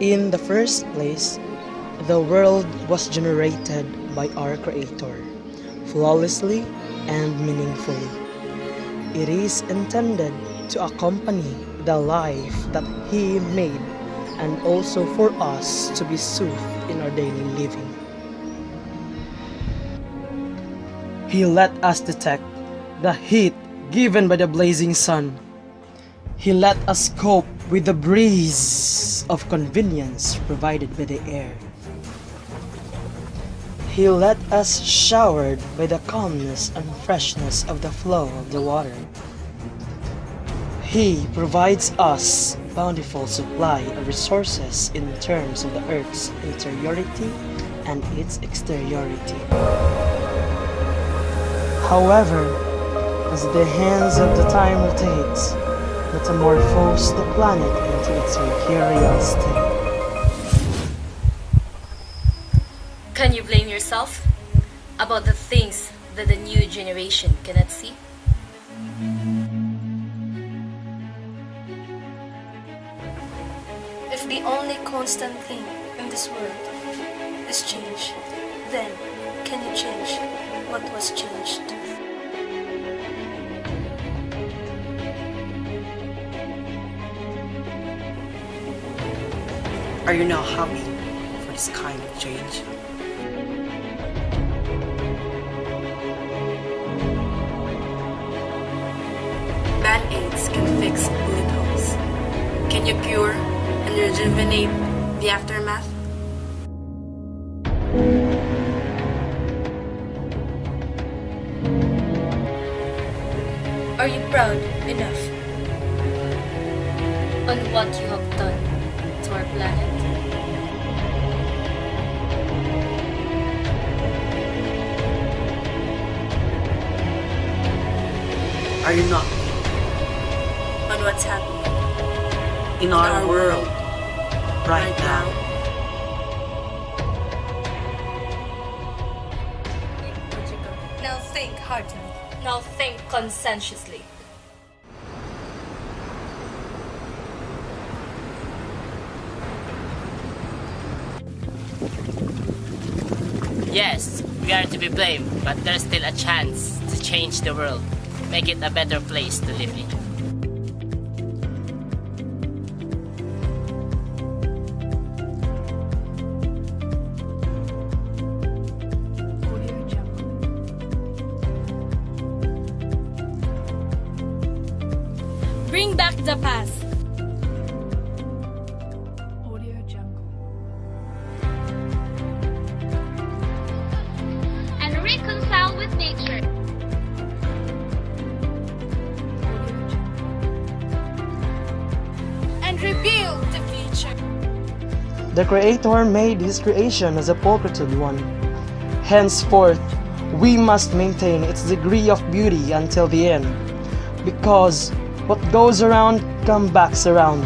In the first place, the world was generated by our Creator, flawlessly and meaningfully. It is intended to accompany the life that He made and also for us to be soothed in our daily living. He let us detect the heat given by the blazing sun. He let us cope with the breeze of convenience provided by the air. He let us showered by the calmness and freshness of the flow of the water. He provides us bountiful supply of resources in terms of the earth's interiority and its exteriority. However, as the hands of the time rotates, metamorphose the planet into its mercurial state. Can you blame yourself about the things that the new generation cannot see? If the only constant thing in this world is change, then can you change what was changed? Are you now happy for this kind of change? Band-aids can fix bullet holes. Can you cure and rejuvenate the aftermath? Are you proud enough On what you have done to our planet? Are you not On what's happening in our world right now? Now think heartily. Now think conscientiously. Yes, we are to be blamed, but there's still a chance to change the world, make it a better place to live in. Bring back the past. And reconcile with nature. And rebuild the future. The Creator made His creation as a pulchrited one. Henceforth, we must maintain its degree of beauty until the end, because what goes around comes back around.